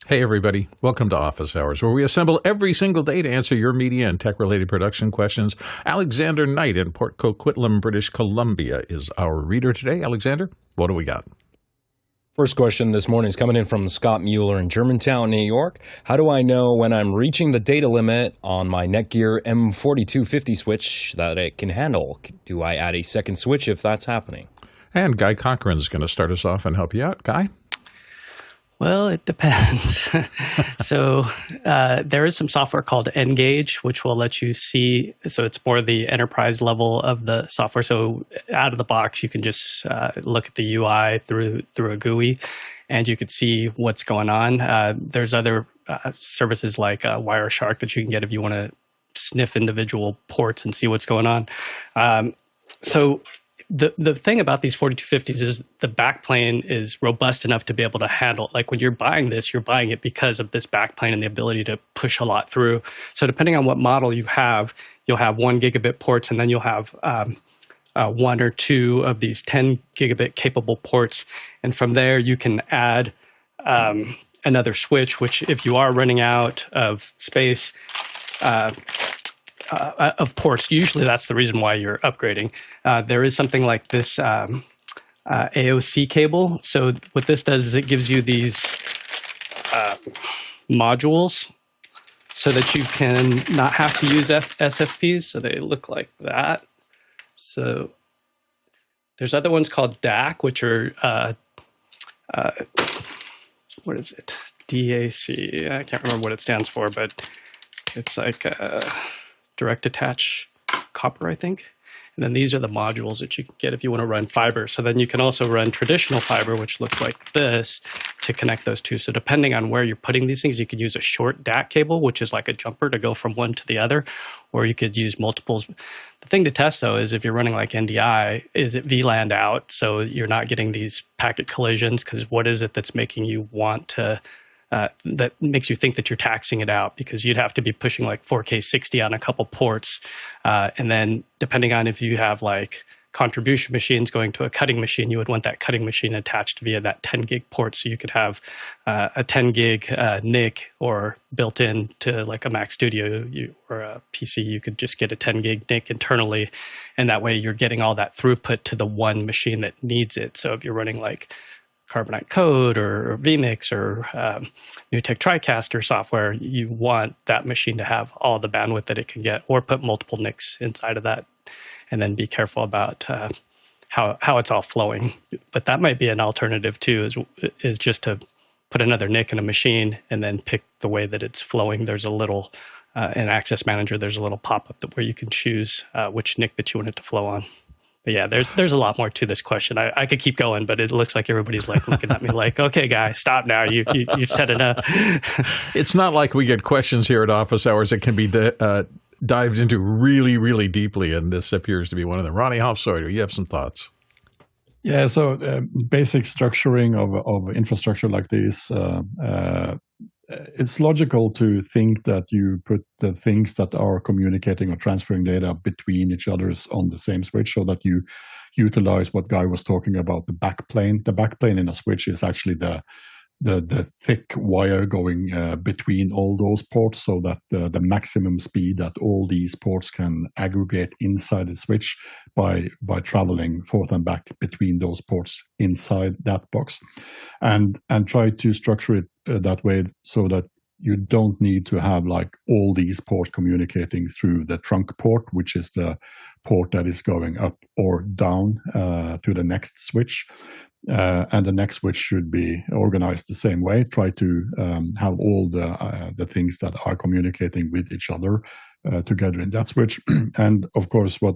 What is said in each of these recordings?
Hey everybody, welcome to Office Hours, where we assemble every single day to answer your media and tech-related production questions. Alexander Knight in Port Coquitlam, British Columbia is our reader today. Alexander, what do we got? First question this morning is coming in from Scott Mueller in Germantown, New York. How do I know when I'm reaching the data limit on my NetGear M4250 switch that it can handle? Do I add a second switch if that's happening? And Guy Cochran's going to start us off and help you out. Guy? Well, it depends. So there is some software called Ngage, which will let you see. So it's more the enterprise level of the software. So out of the box, you can just look at the UI through a GUI, and you could see what's going on. There's other services like Wireshark that you can get if you want to sniff individual ports and see what's going on. So the thing about these 4250s is the backplane is robust enough to be able to handle, like when you're buying this, you're buying it because of this backplane and the ability to push a lot through. So depending on what model you have, you'll have 1 gigabit ports, and then you'll have one or two of these 10 gigabit capable ports. And from there, you can add another switch, which if you are running out of space, of ports, usually that's the reason why you're upgrading. There is something like this AOC cable. So what this does is it gives you these modules so that you can not have to use SFPs. So they look like that. So there's other ones called DAC, which are, what is it? DAC. I can't remember what it stands for, but it's like direct attach copper, I think. And then these are the modules that you can get if you want to run fiber. So then you can also run traditional fiber, which looks like this, to connect those two. So depending on where you're putting these things, you could use a short DAC cable, which is like a jumper to go from one to the other, or you could use multiples. The thing to test, though, is if you're running like NDI, is it VLAN'd out so you're not getting these packet collisions? Because what is it that's making you want to that makes you think that you're taxing it out? Because you'd have to be pushing like 4K 60 on a couple ports. And then depending on if you have like contribution machines going to a cutting machine, you would want that cutting machine attached via that 10 gig port. So you could have a 10 gig NIC, or built in to like a Mac Studio or a PC, you could just get a 10 gig NIC internally. And that way you're getting all that throughput to the one machine that needs it. So if you're running like Carbonite Code or vMix or NewTek TriCaster software, you want that machine to have all the bandwidth that it can get, or put multiple NICs inside of that, and then be careful about how it's all flowing. But that might be an alternative too, is just to put another NIC in a machine and then pick the way that it's flowing. There's a little, in Access Manager, there's a little pop-up where you can choose which NIC that you want it to flow on. But yeah, there's a lot more to this question. I could keep going, but it looks like everybody's like looking at me like, okay, guy, stop now. You've said enough. It's not like we get questions here at Office Hours that can be dived into really, really deeply, and this appears to be one of them. Ronnie Hofstadter, you have some thoughts? Yeah, so basic structuring of infrastructure like this, it's logical to think that you put the things that are communicating or transferring data between each others on the same switch, so that you utilize what Guy was talking about, the backplane. The backplane in a switch is actually the thick wire going between all those ports, so that the maximum speed that all these ports can aggregate inside the switch by traveling forth and back between those ports inside that box, and try to structure it that way so that you don't need to have like all these ports communicating through the trunk port, which is the port that is going up or down to the next switch. And the next switch should be organized the same way. Try to have all the things that are communicating with each other together in that switch. And of course, what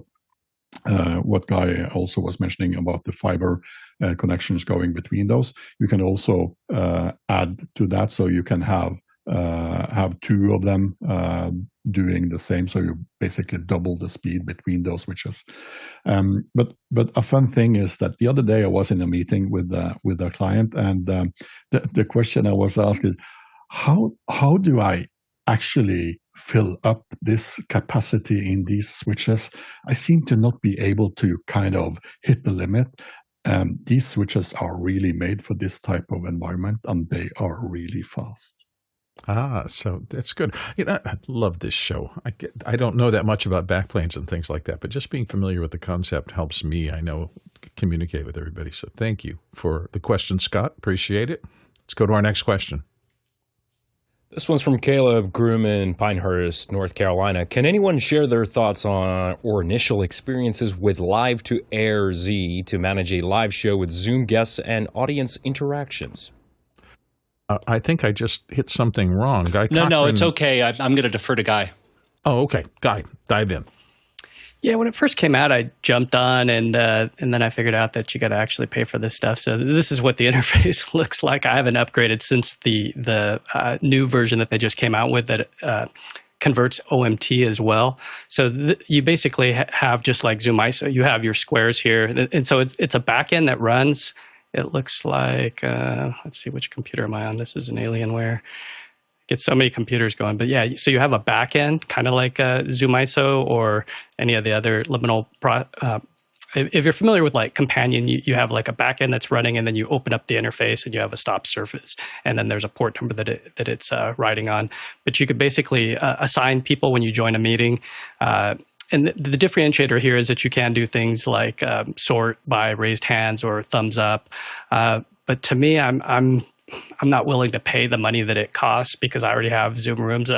Guy also was mentioning about the fiber connections going between those, you can also add to that, so you can have two of them doing the same, so you basically double the speed between those switches. But a fun thing is that the other day I was in a meeting with a client, and the question I was asked is, how do I actually fill up this capacity in these switches? I seem to not be able to kind of hit the limit. These switches are really made for this type of environment, and they are really fast. So that's good. I love this show. I don't know that much about backplanes and things like that, but just being familiar with the concept helps me, communicate with everybody. So thank you for the question, Scott. Appreciate it. Let's go to our next question. This one's from Caleb Groom in Pinehurst, North Carolina. Can anyone share their thoughts on or initial experiences with LiveToAirZ to manage a live show with Zoom guests and audience interactions? I think I just hit something wrong. No, it's okay. I'm going to defer to Guy. Oh, okay. Guy, dive in. Yeah, when it first came out, I jumped on, and then I figured out that you got to actually pay for this stuff. So this is what the interface looks like. I haven't upgraded since the new version that they just came out with that converts OMT as well. So you basically have, just like ZoomISO, you have your squares here, and so it's a backend that runs. It looks like, let's see, which computer am I on? This is an Alienware. Get so many computers going. But yeah, so you have a backend, kind of like ZoomISO or any of the other liminal. If you're familiar with like Companion, you have like a backend that's running, and then you open up the interface and you have a stop surface, and then there's a port number that it's riding on. But you could basically assign people when you join a meeting. And the differentiator here is that you can do things like sort by raised hands or thumbs up. But to me, I'm not willing to pay the money that it costs, because I already have Zoom Rooms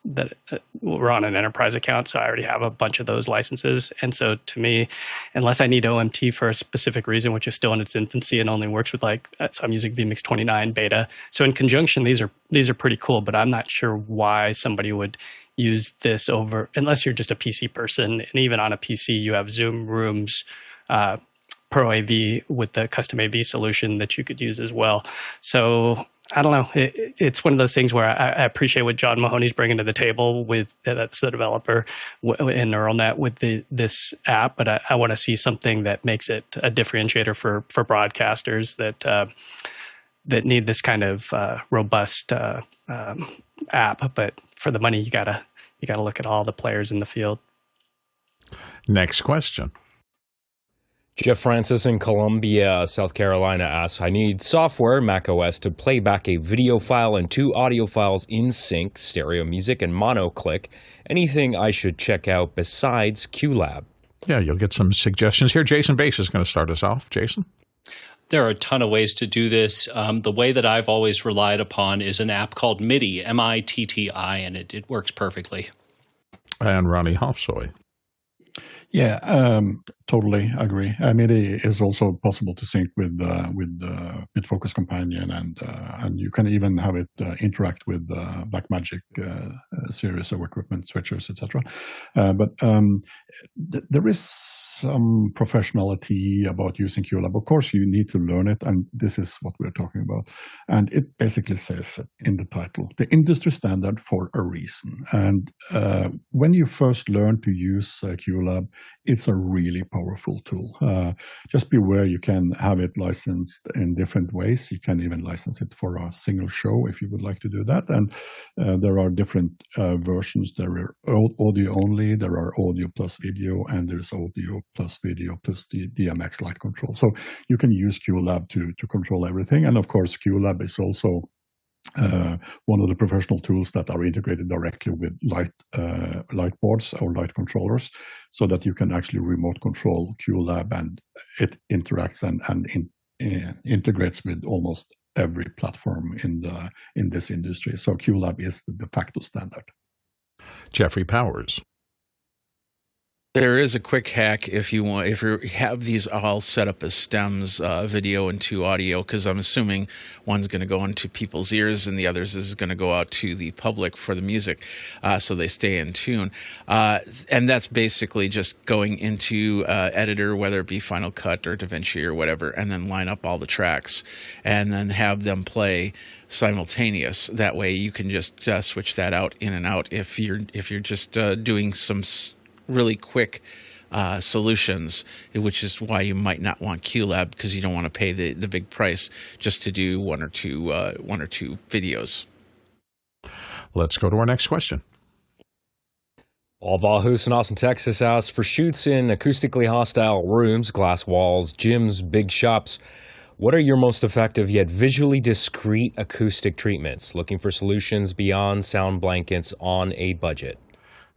that we're on an enterprise account, so I already have a bunch of those licenses. And so to me, unless I need OMT for a specific reason, which is still in its infancy and only works with so I'm using vMix 29 beta. So in conjunction, these are pretty cool, but I'm not sure why somebody would use this over, unless you're just a PC person. And even on a PC, you have Zoom Rooms Pro AV with the custom AV solution that you could use as well. So I don't know. It's one of those things where I appreciate what John Mahoney's bringing to the table with, that's the developer in NeuralNet with this app, but I want to see something that makes it a differentiator for broadcasters that need this kind of robust app. But for the money, you gotta look at all the players in the field. Next question. Jeff Francis in Columbia, South Carolina asks, I need software, macOS, to play back a video file and 2 audio files in sync, stereo music and mono click. Anything I should check out besides QLab? Yeah, you'll get some suggestions here. Jason Bass is going to start us off. Jason? There are a ton of ways to do this. The way that I've always relied upon is an app called MIDI, M-I-T-T-I, and it works perfectly. And Ronnie Hofsoy. Yeah, totally agree. MIDI is also possible to sync with Bitfocus Companion, and you can even have it interact with Blackmagic series of equipment switchers, etc. But there is some professionality about using QLab. Of course, you need to learn it, and this is what we're talking about. And it basically says in the title, the industry standard for a reason. And when you first learn to use QLab, it's a really powerful tool. Just beware, you can have it licensed in different ways. You can even license it for a single show if you would like to do that. And there are different versions. There are audio only, there are audio plus video, and there's audio plus video plus the DMX light control. So you can use QLab to control everything. And of course, QLab is also one of the professional tools that are integrated directly with light boards or light controllers, so that you can actually remote control QLab, and it interacts and integrates with almost every platform in this industry. So QLab is the de facto standard. Jeffrey Powers. There is a quick hack if you have these all set up as stems, video and 2 audio, because I'm assuming one's going to go into people's ears and the others is going to go out to the public for the music, so they stay in tune. And that's basically just going into editor, whether it be Final Cut or DaVinci or whatever, and then line up all the tracks and then have them play simultaneous. That way you can just switch that out in and out if you're just doing some really quick solutions, which is why you might not want QLab, because you don't want to pay the big price just to do one or two videos. Let's go to our next question. Paul Vahus in Austin, Texas asks, for shoots in acoustically hostile rooms, glass walls, gyms, big shops, what are your most effective yet visually discreet acoustic treatments? Looking for solutions beyond sound blankets on a budget.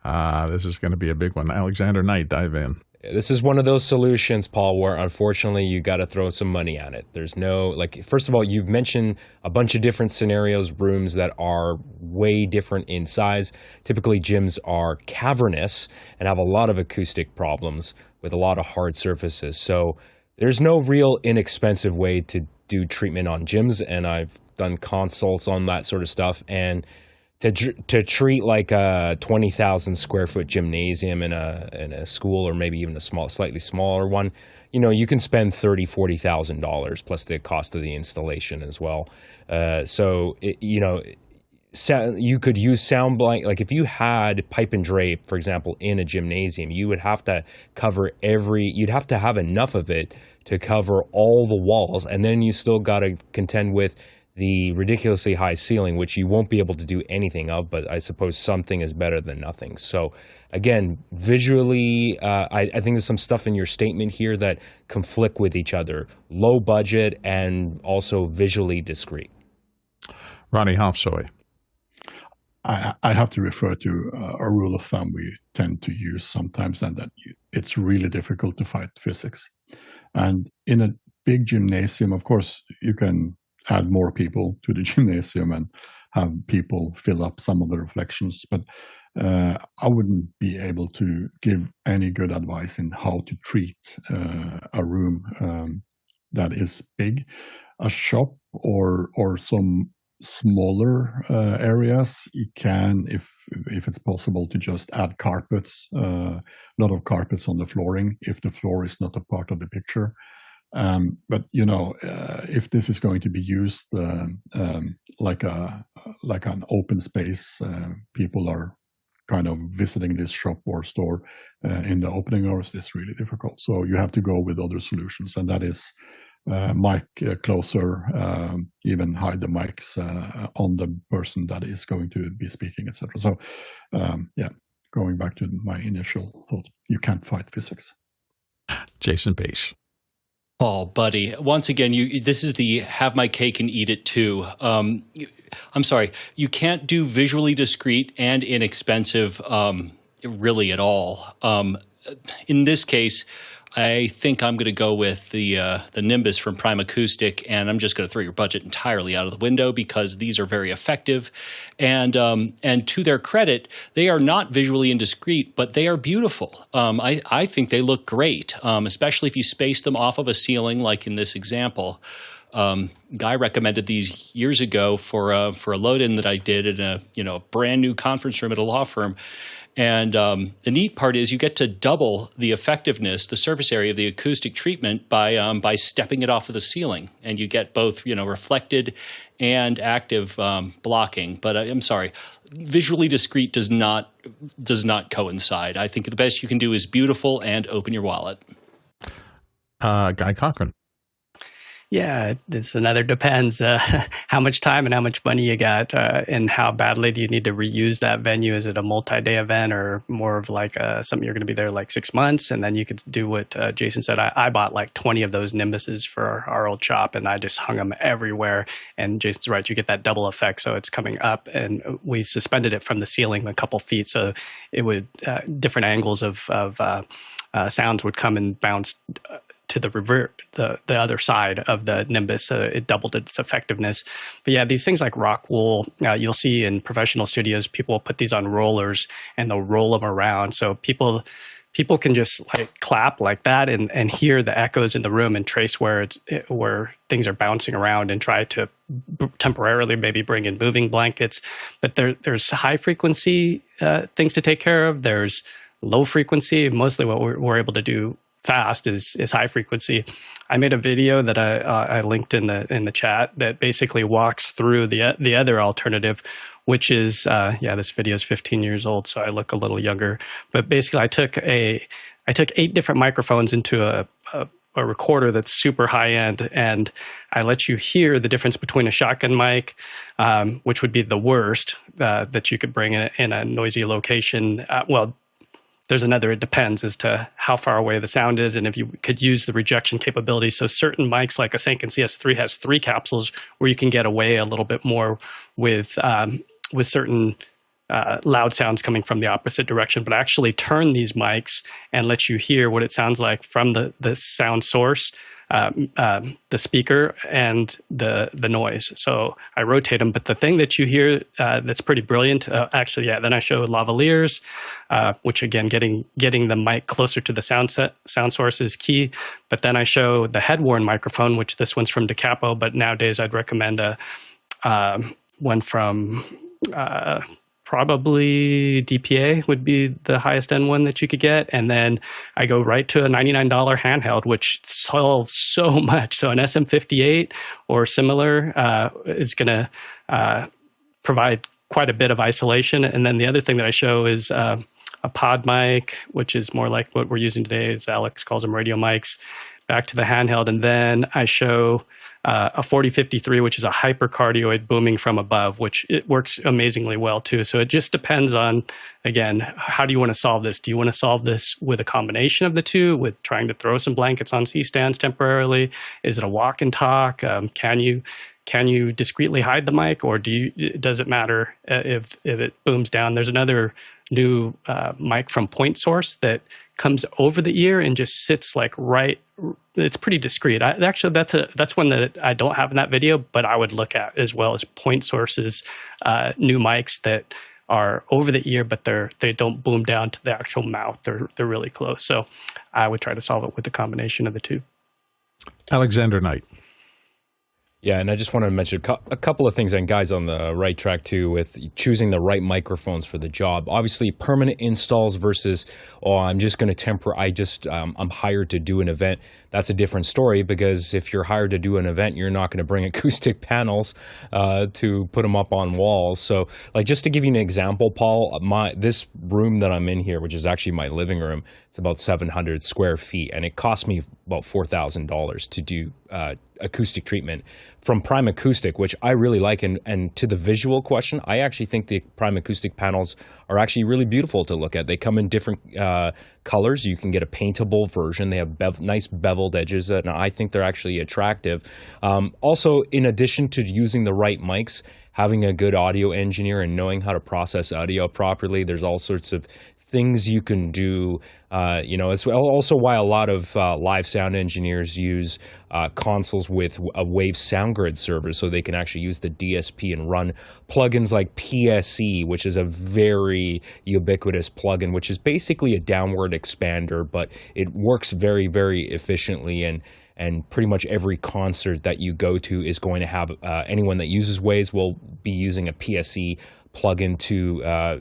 This is going to be a big one. Alexander Knight, dive in. This is one of those solutions, Paul, where unfortunately you got to throw some money at it. There's no, like, first of all, you've mentioned a bunch of different scenarios, rooms that are way different in size. Typically, gyms are cavernous and have a lot of acoustic problems with a lot of hard surfaces. So there's no real inexpensive way to do treatment on gyms, and I've done consults on that sort of stuff. And to treat like a 20,000 square foot gymnasium in a school, or maybe even a slightly smaller one, you know, you can spend $30,000-$40,000 plus the cost of the installation as well. You could use sound blank. Like if you had pipe and drape, for example, in a gymnasium, you would have to cover you'd have to have enough of it to cover all the walls, and then you still got to contend with the ridiculously high ceiling, which you won't be able to do anything of, but I suppose something is better than nothing. So again, visually, I think there's some stuff in your statement here that conflict with each other. Low budget and also visually discreet. Ronnie Hofsoy. I have to refer to a rule of thumb we tend to use sometimes, and that it's really difficult to fight physics. And in a big gymnasium, of course, you can add more people to the gymnasium and have people fill up some of the reflections. But I wouldn't be able to give any good advice in how to treat a room that is big. A shop or some smaller areas, you can, if it's possible, to just add carpets, a lot of carpets on the flooring if the floor is not a part of the picture. But you know, if this is going to be used like an open space, people are kind of visiting this shop or store in the opening hours, it's really difficult. So you have to go with other solutions, and that is mic closer, even hide the mics on the person that is going to be speaking, etc. So going back to my initial thought, you can't fight physics. Jason Page. Oh, buddy. Once again, this is the have my cake and eat it too. I'm sorry. You can't do visually discreet and inexpensive really at all. In this case, I think I'm going to go with the Nimbus from Prime Acoustic, and I'm just going to throw your budget entirely out of the window because these are very effective. And to their credit, they are not visually indiscreet, but they are beautiful. I think they look great, especially if you space them off of a ceiling, like in this example. Guy recommended these years ago for a load-in that I did in a brand new conference room at a law firm. And the neat part is you get to double the effectiveness, the surface area of the acoustic treatment by stepping it off of the ceiling, and you get both reflected and active blocking. But I'm sorry, visually discreet does not coincide. I think the best you can do is beautiful and open your wallet. Guy Cochran. Yeah, it's another depends how much time and how much money you got, and how badly do you need to reuse that venue. Is it a multi-day event or more of like something you're going to be there like 6 months, and then you could do what Jason said. I bought like 20 of those Nimbuses for our old shop, and I just hung them everywhere. And Jason's right, you get that double effect, so it's coming up, and we suspended it from the ceiling a couple feet, so it would different angles of sounds would come and bounce to the other side of the Nimbus, so it doubled its effectiveness. But yeah, these things like rock wool, you'll see in professional studios, people will put these on rollers and they'll roll them around, so people can just like clap like that and hear the echoes in the room and trace where things are bouncing around and try to temporarily maybe bring in moving blankets. But there's high frequency things to take care of. There's low frequency. Mostly what we're able to do fast is high frequency. I made a video that I linked in the chat that basically walks through the other alternative, which is this video is 15 years old, so I look a little younger. But basically, I took 8 different microphones into a recorder that's super high end, and I let you hear the difference between a shotgun mic, which would be the worst that you could bring in a noisy location. there's another it depends as to how far away the sound is and if you could use the rejection capability. So certain mics like a Sanken CS3 has 3 capsules where you can get away a little bit more with certain loud sounds coming from the opposite direction, but actually turn these mics and let you hear what it sounds like from the sound source, the speaker, and the noise. So I rotate them, but the thing that you hear that's pretty brilliant, then I show lavaliers, which again, getting the mic closer to the sound source is key. But then I show the head-worn microphone, which this one's from DeCapo, but nowadays I'd recommend one from probably DPA would be the highest end one that you could get. And then I go right to a $99 handheld, which solves so much. So an SM58 or similar is going to provide quite a bit of isolation. And then the other thing that I show is a pod mic, which is more like what we're using today, as Alex calls them radio mics, back to the handheld. And then I show a 4053, which is a hypercardioid booming from above, which it works amazingly well too. So it just depends on, again, how do you want to solve this? Do you want to solve this with a combination of the two, with trying to throw some blankets on C-stands temporarily? Is it a walk and talk? Can you discreetly hide the mic, or does it matter if it booms down? There's another new mic from Point Source that comes over the ear and just sits like right. It's pretty discreet. Actually, that's one that I don't have in that video, but I would look at as well as Point Source's new mics that are over the ear, but they don't boom down to the actual mouth. They're really close. So I would try to solve it with a combination of the two. Alexander Knight. Yeah, and I just want to mention a couple of things, and guys on the right track too, with choosing the right microphones for the job. Obviously, permanent installs versus, I'm just going to I'm hired to do an event. That's a different story, because if you're hired to do an event, you're not going to bring acoustic panels to put them up on walls. So, like, just to give you an example, Paul, this room that I'm in here, which is actually my living room, it's about 700 square feet, and it cost me about $4,000 to do acoustic treatment from Prime Acoustic, which I really like. And to the visual question, I actually think the Prime Acoustic panels are actually really beautiful to look at. They come in different colors. You can get a paintable version. They have nice beveled edges, and I think they're actually attractive. Also, in addition to using the right mics, having a good audio engineer and knowing how to process audio properly, there's all sorts of things you can do. It's also why a lot of live sound engineers use consoles with a Wave SoundGrid server, so they can actually use the DSP and run plugins like PSE, which is a very ubiquitous plugin, which is basically a downward expander, but it works very, very efficiently. And pretty much every concert that you go to is going to have, anyone that uses Waves will be using a PSE plugin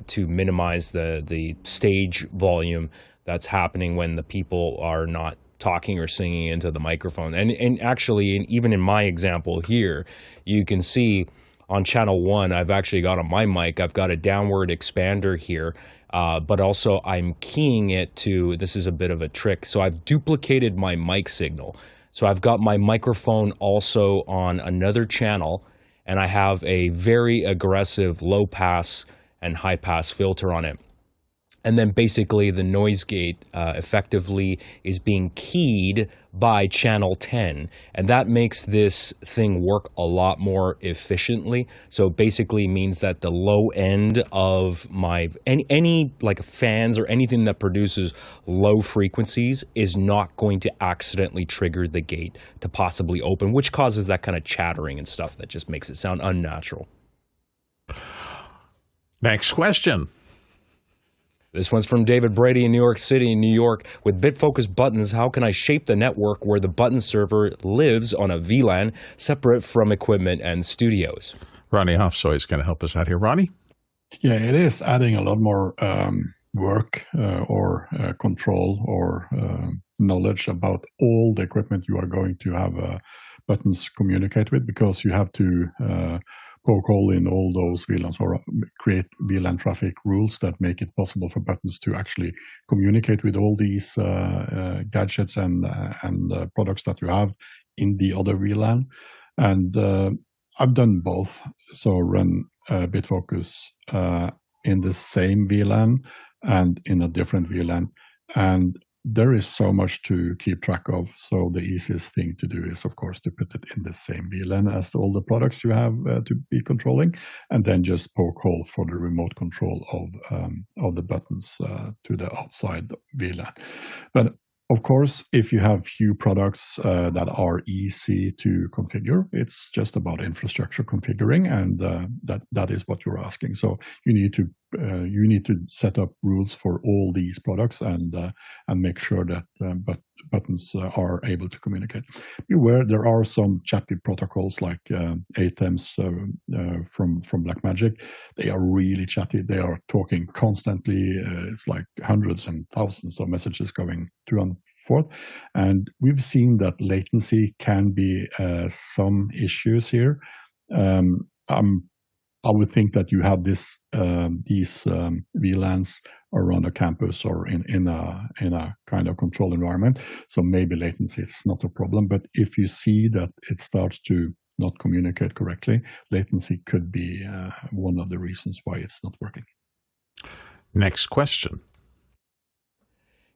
to minimize the stage volume that's happening when the people are not talking or singing into the microphone. And actually, even in my example here, you can see on channel 1, I've actually got on my mic, I've got a downward expander here, but also I'm keying it to, this is a bit of a trick, so I've duplicated my mic signal. So I've got my microphone also on another channel, and I have a very aggressive low pass and high pass filter on it. And then basically the noise gate effectively is being keyed by channel 10. And that makes this thing work a lot more efficiently. So it basically means that the low end of my, any like fans or anything that produces low frequencies is not going to accidentally trigger the gate to possibly open, which causes that kind of chattering and stuff that just makes it sound unnatural. Next question. This one's from David Brady in New York City, New York. With Bitfocus buttons, how can I shape the network where the button server lives on a VLAN separate from equipment and studios? Ronnie Hofsoy is going to help us out here. Ronnie? Yeah, it is adding a lot more work or control or knowledge about all the equipment you are going to have buttons communicate with, because you have to poke hole in all those VLANs or create VLAN traffic rules that make it possible for buttons to actually communicate with all these gadgets and products that you have in the other VLAN. And I've done both. So run Bitfocus in the same VLAN and in a different VLAN. And there is so much to keep track of. So the easiest thing to do is, of course, to put it in the same VLAN as all the products you have to be controlling, and then just poke hole for the remote control of the buttons to the outside VLAN. But of course, if you have few products that are easy to configure, it's just about infrastructure configuring, and that is what you're asking. So you need to set up rules for all these products and make sure that buttons are able to communicate. Beware, there are some chatty protocols like ATEMs from Blackmagic. They are really chatty. They are talking constantly. It's like hundreds and thousands of messages going to and forth. And we've seen that latency can be some issues here. I would think that you have these VLANs around a campus or in a kind of controlled environment. So maybe latency is not a problem. But if you see that it starts to not communicate correctly, latency could be one of the reasons why it's not working. Next question.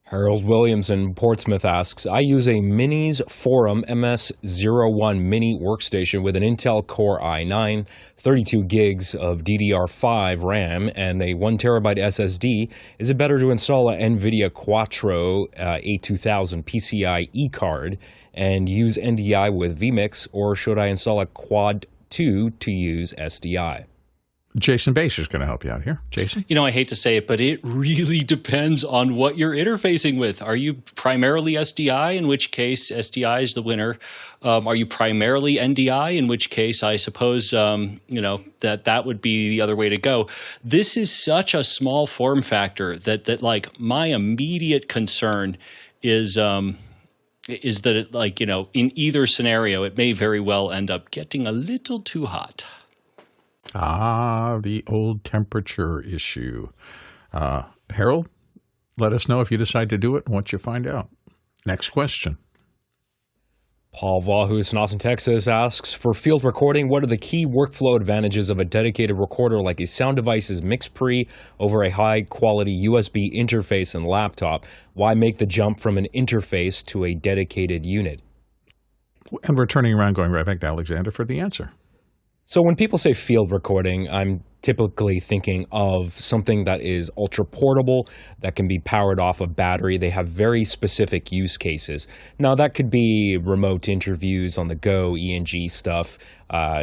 Harold Williams in Portsmouth asks, I use a MINISFORUM MS-01 Mini Workstation with an Intel Core i9, 32 gigs of DDR5 RAM, and a 1 terabyte SSD. Is it better to install a Nvidia Quadro A2000 PCIe card and use NDI with vMix, or should I install a Quad 2 to use SDI? Jason Bache is going to help you out here. Jason? You know, I hate to say it, but it really depends on what you're interfacing with. Are you primarily SDI, in which case SDI is the winner? Are you primarily NDI, in which case I suppose, that would be the other way to go. This is such a small form factor that like my immediate concern is that it, in either scenario, it may very well end up getting a little too hot. Ah, the old temperature issue. Harold, let us know if you decide to do it once you find out. Next question. Paul Vahus in Austin, Texas asks, for field recording, what are the key workflow advantages of a dedicated recorder like a Sound Devices MixPre over a high-quality USB interface and laptop? Why make the jump from an interface to a dedicated unit? And we're turning around, going right back to Alexander for the answer. So when people say field recording, I'm typically thinking of something that is ultra portable, that can be powered off a battery. They have very specific use cases. Now that could be remote interviews on the go, ENG stuff.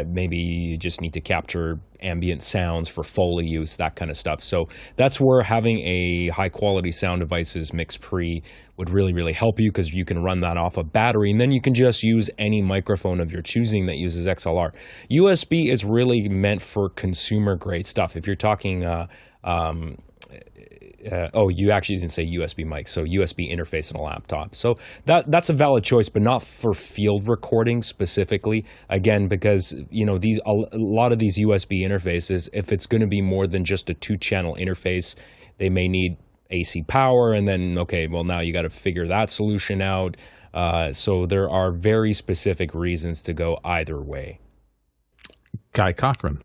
Maybe you just need to capture ambient sounds for Foley use, that kind of stuff. So that's where having a high quality Sound Devices MixPre would really, really help you, because you can run that off a battery, and then you can just use any microphone of your choosing that uses XLR. USB is really meant for consumer grade stuff. If you're talking, you actually didn't say USB mic, so USB interface in a laptop. So that's a valid choice, but not for field recording specifically. Again, because a lot of these USB interfaces, if it's going to be more than just a 2-channel interface, they may need AC power, and then now you got to figure that solution out. So there are very specific reasons to go either way. Guy Cochran.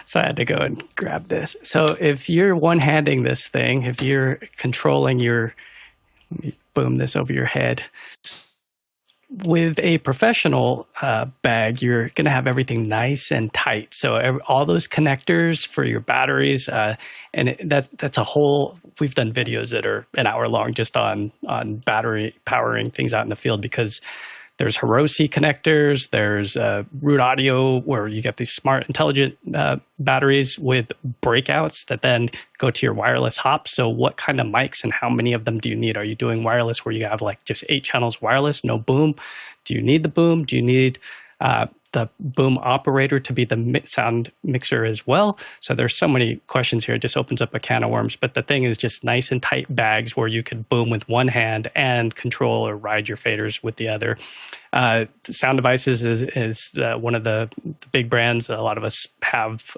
So I had to go and grab this. So if you're one-handing this thing, if you're controlling let me boom this over your head. With a professional bag, you're going to have everything nice and tight. So all those connectors for your batteries, that's a whole. We've done videos that are an hour long just on battery powering things out in the field, because there's Hiroshi connectors, there's root audio where you get these smart, intelligent batteries with breakouts that then go to your wireless hop. So what kind of mics and how many of them do you need? Are you doing wireless where you have like just 8 channels wireless, no boom? Do you need the boom? Do you need the boom operator to be the sound mixer as well? So there's so many questions here. It just opens up a can of worms. But the thing is just nice and tight bags where you could boom with one hand and control or ride your faders with the other. Sound Devices is one of the big brands. A lot of us have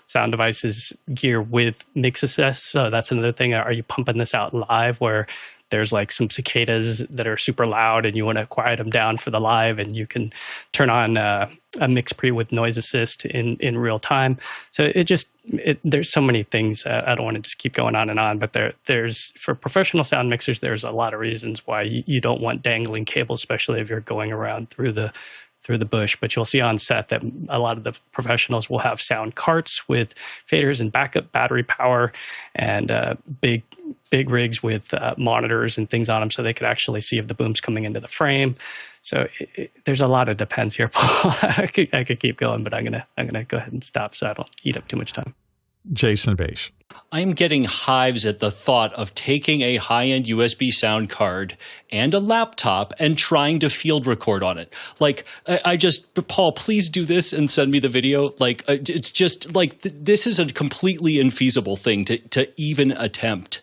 Sound Devices gear with Mix Assist. So that's another thing. Are you pumping this out live where there's like some cicadas that are super loud and you want to quiet them down for the live, and you can turn on a MixPre with noise assist in real time. So there's so many things. I don't want to just keep going on, but there's for professional sound mixers, there's a lot of reasons why you don't want dangling cables, especially if you're going around through the bush. But you'll see on set that a lot of the professionals will have sound carts with faders and backup battery power, and big rigs with monitors and things on them, so they could actually see if the boom's coming into the frame. So there's a lot of depends here, Paul. I could keep going, but I'm gonna go ahead and stop so I don't eat up too much time. Jason Bache. I'm getting hives at the thought of taking a high-end USB sound card and a laptop and trying to field record on it. Like, Paul, please do this and send me the video. Like, it's just like, this is a completely infeasible thing to even attempt.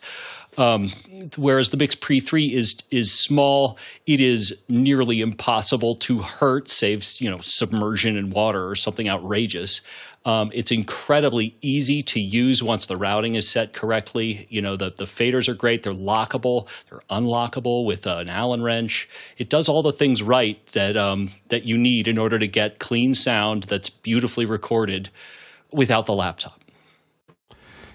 Whereas the MixPre 3 is small, it is nearly impossible to hurt, save submersion in water or something outrageous. It's incredibly easy to use once the routing is set correctly. The faders are great. They're lockable. They're unlockable with an Allen wrench. It does all the things right that you need in order to get clean sound that's beautifully recorded without the laptop.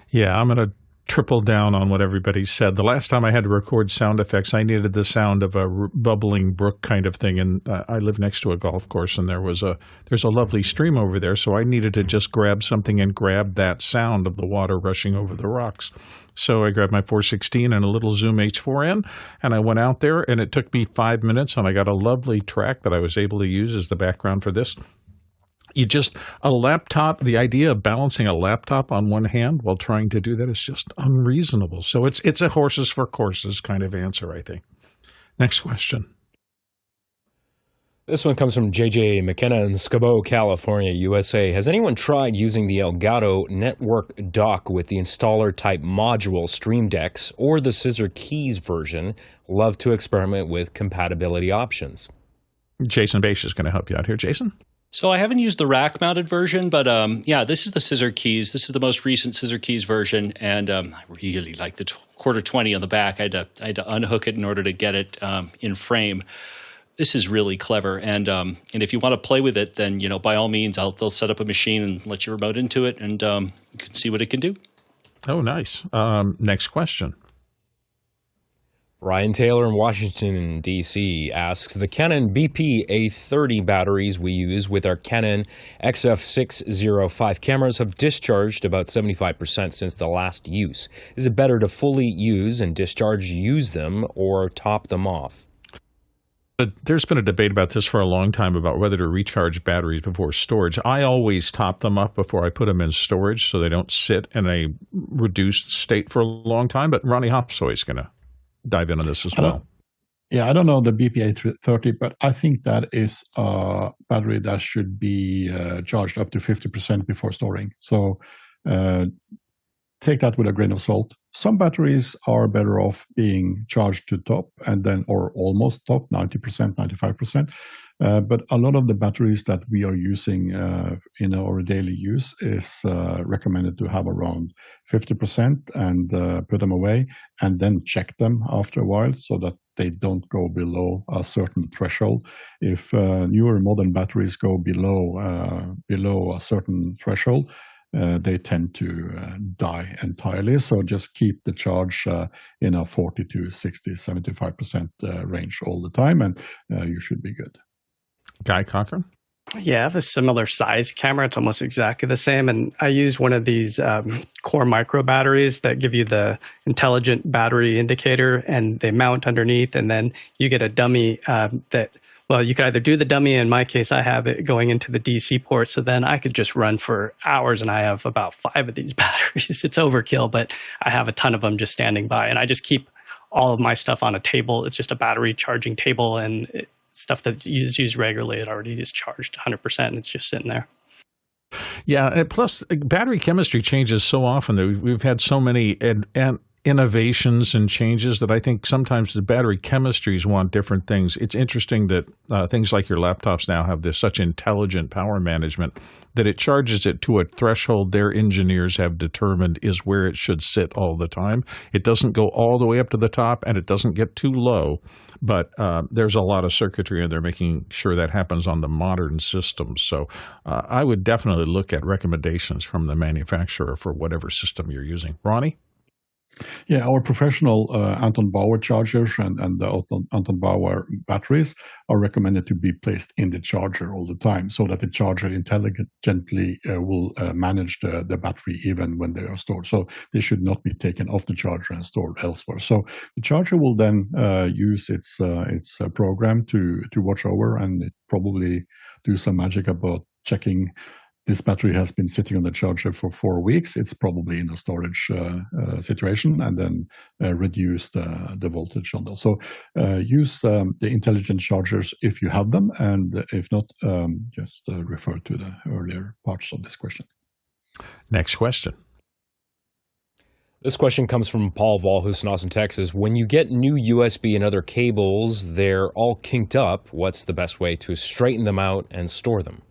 Yeah, I'm going to triple down on what everybody said. The last time I had to record sound effects, I needed the sound of a bubbling brook kind of thing, and I live next to a golf course, and there's a lovely stream over there, so I needed to just grab something and grab that sound of the water rushing over the rocks. So I grabbed my 416 and a little Zoom H4n, and I went out there, and it took me 5 minutes, and I got a lovely track that I was able to use as the background for this. A laptop, the idea of balancing a laptop on one hand while trying to do that is just unreasonable. So it's a horses for courses kind of answer, I think. Next question. This one comes from JJ McKenna in Scabo, California, USA. Has anyone tried using the Elgato network dock with the installer type Module Streamdecks or the scissor keys version? Love to experiment with compatibility options. Jason Bache is going to help you out here. Jason? So I haven't used the rack-mounted version, but this is the scissor keys. This is the most recent scissor keys version, and I really like the quarter 20 on the back. I had to unhook it in order to get it in frame. This is really clever, and if you want to play with it, then by all means, they'll set up a machine and let you remote into it, and you can see what it can do. Oh, nice. Next question. Ryan Taylor in Washington, D.C. asks, the Canon BP-A30 batteries we use with our Canon XF605 cameras have discharged about 75% since the last use. Is it better to fully use and use them or top them off? But there's been a debate about this for a long time about whether to recharge batteries before storage. I always top them up before I put them in storage so they don't sit in a reduced state for a long time. But Ronnie Hopsoy is going to dive in on this as well. I don't know the BP-A30, but I think that is a battery that should be charged up to 50% before storing. So take that with a grain of salt. Some batteries are better off being charged to top and then, or almost top, 90%, 95%. But a lot of the batteries that we are using in our daily use is recommended to have around 50% and put them away and then check them after a while so that they don't go below a certain threshold. If newer modern batteries go below a certain threshold, they tend to die entirely. So just keep the charge in a 40 to 60, 75% range all the time, and you should be good. Guy Cochran? Yeah, I have a similar size camera. It's almost exactly the same. And I use one of these Core micro batteries that give you the intelligent battery indicator, and they mount underneath. And then you get a dummy you could either do the dummy. In my case, I have it going into the DC port. So then I could just run for hours, and I have about 5 of these batteries. It's overkill, but I have a ton of them just standing by. And I just keep all of my stuff on a table. It's just a battery charging table, and stuff that is used regularly, it already is charged 100%, and it's just sitting there. Yeah, plus battery chemistry changes so often that we've had so many, and innovations and changes that I think sometimes the battery chemistries want different things. It's interesting that things like your laptops now have this such intelligent power management that it charges it to a threshold their engineers have determined is where it should sit all the time. It doesn't go all the way up to the top and it doesn't get too low, but there's a lot of circuitry and they're making sure that happens on the modern systems. So I would definitely look at recommendations from the manufacturer for whatever system you're using. Ronnie? Yeah, our professional Anton Bauer chargers and the Anton Bauer batteries are recommended to be placed in the charger all the time so that the charger intelligently will manage the battery even when they are stored. So they should not be taken off the charger and stored elsewhere. So the charger will then use its program to watch over, and it probably do some magic about checking this battery has been sitting on the charger for 4 weeks. It's probably in a storage situation, and then reduce the voltage on those. So use the intelligent chargers if you have them, and if not, just refer to the earlier parts of this question. Next question. This question comes from Paul Valhus in Austin, Texas. When you get new USB and other cables, they're all kinked up. What's the best way to straighten them out and store them?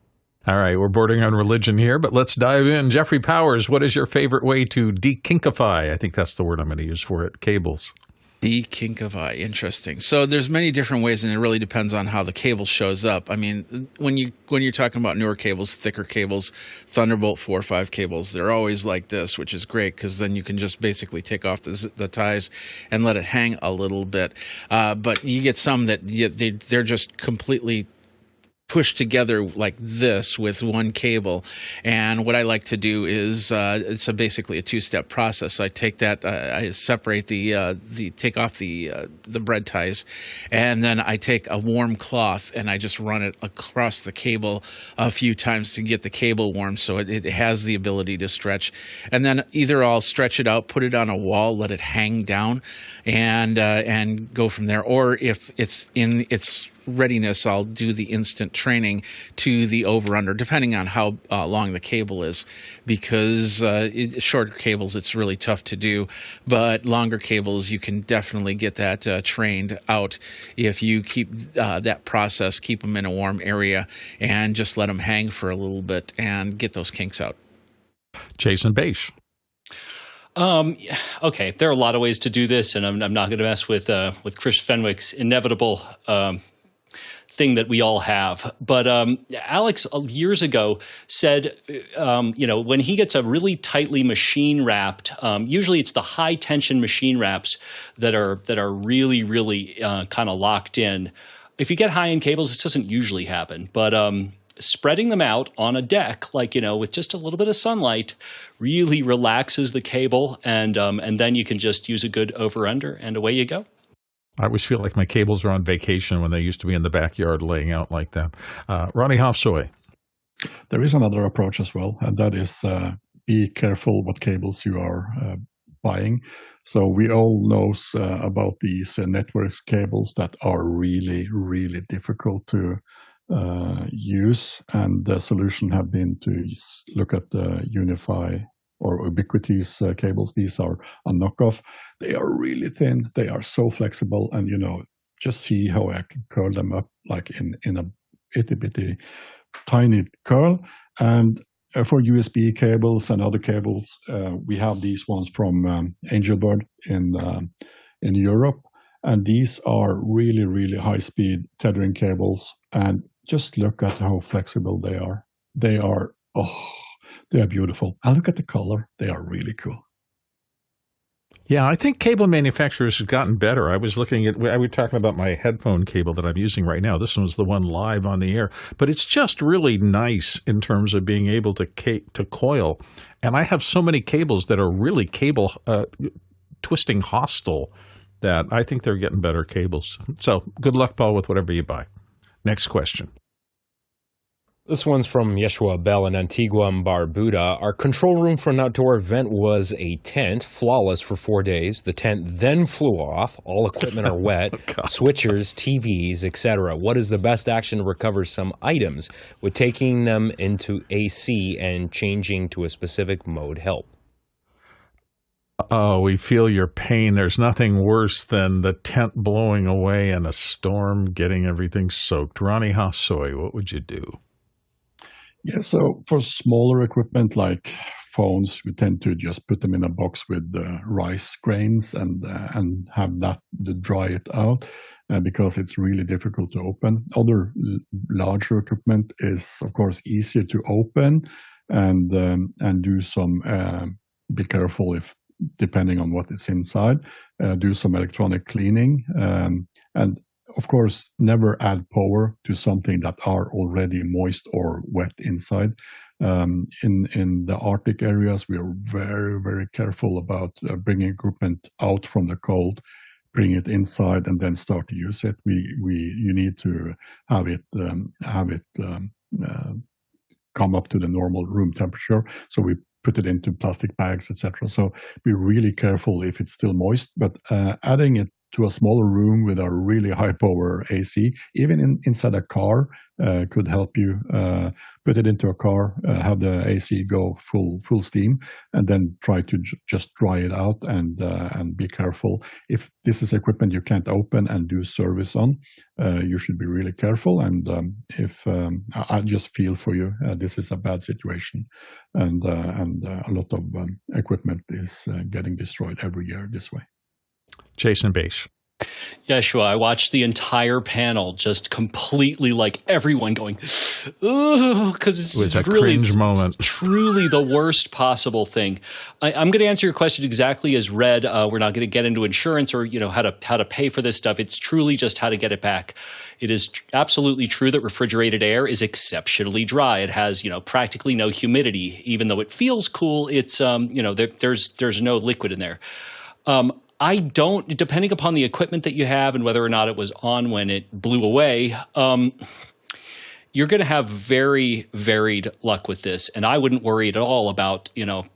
All right, we're bordering on religion here, but let's dive in. Jeffrey Powers, what is your favorite way to dekinkify? I think that's the word I'm going to use for it. Cables. Dekinkify, interesting. So there's many different ways, and it really depends on how the cable shows up. I mean, when you're talking about newer cables, thicker cables, Thunderbolt 4 or 5 cables, they're always like this, which is great because then you can just basically take off the ties and let it hang a little bit. But you get some that they're just completely pushed together like this with one cable. And what I like to do is it's basically a two-step process. I take that, I separate take off the bread ties, and then I take a warm cloth and I just run it across the cable a few times to get the cable warm so it has the ability to stretch. And then either I'll stretch it out, put it on a wall, let it hang down, and go from there. Or if it's in its readiness, I'll do the instant training to the over-under, depending on how long the cable is, because shorter cables, it's really tough to do, but longer cables, you can definitely get that trained out if you keep that process, keep them in a warm area, and just let them hang for a little bit and get those kinks out. Jason Beish. Okay, there are a lot of ways to do this, and I'm not going to mess with Chris Fenwick's inevitable thing that we all have. But Alex years ago said, when he gets a really tightly machine wrapped, usually it's the high tension machine wraps that are really, really kind of locked in. If you get high end cables, this doesn't usually happen, but spreading them out on a deck, with just a little bit of sunlight, really relaxes the cable, and then you can just use a good over under, and away you go. I always feel like my cables are on vacation when they used to be in the backyard laying out like that. Ronnie Hofsoy. There is another approach as well, and that is be careful what cables you are buying. So we all know about these network cables that are really, really difficult to use, and the solution have been to look at the Unify or Ubiquity's cables. These are a knockoff. They are really thin. They are so flexible, and just see how I can curl them up like in a itty bitty tiny curl. And for USB cables and other cables, we have these ones from Angelbird in Europe, and these are really, really high speed tethering cables. And just look at how flexible they are. They are beautiful. And look at the color. They are really cool. Yeah, I think cable manufacturers have gotten better. I was talking about my headphone cable that I'm using right now. This one's the one live on the air, but it's just really nice in terms of being able to coil. And I have so many cables that are really cable twisting hostile that I think they're getting better cables. So good luck, Paul, with whatever you buy. Next question. This one's from Yeshua Bell in Antigua and Barbuda. Our control room for an outdoor event was a tent, flawless for 4 days. The tent then flew off. All equipment are wet. Switchers, TVs, etc. What is the best action to recover some items? Would taking them into AC and changing to a specific mode help? Uh-oh, we feel your pain. There's nothing worse than the tent blowing away and a storm getting everything soaked. Ronnie Hossoy, what would you do? Yeah, so for smaller equipment like phones, we tend to just put them in a box with rice grains and have that to dry it out because it's really difficult to open. Other larger equipment is, of course, easier to open and do some. Be careful if, depending on what is inside, do some electronic cleaning and. Of course, never add power to something that are already moist or wet inside. In the Arctic areas, we are very, very careful about bringing equipment out from the cold, bring it inside, and then start to use it. You need to have it come up to the normal room temperature. So we put it into plastic bags, etc. So be really careful if it's still moist. But adding it to a smaller room with a really high power AC, even inside a car, could help you. Put it into a car, have the AC go full steam, and then try to just dry it out and be careful. If this is equipment you can't open and do service on, you should be really careful. And if I just feel for you, this is a bad situation, and a lot of equipment is getting destroyed every year this way. Jason Bache. Yeshua, I watched the entire panel just completely like everyone going, ooh, because it's With just a really cringe moment. truly the worst possible thing. I'm going to answer your question exactly as read. We're not going to get into insurance or how to pay for this stuff. It's truly just how to get it back. It is absolutely true that refrigerated air is exceptionally dry. It has practically no humidity, even though it feels cool. It's there's no liquid in there. I don't, depending upon the equipment that you have and whether or not it was on when it blew away, you're going to have very varied luck with this. And I wouldn't worry at all about,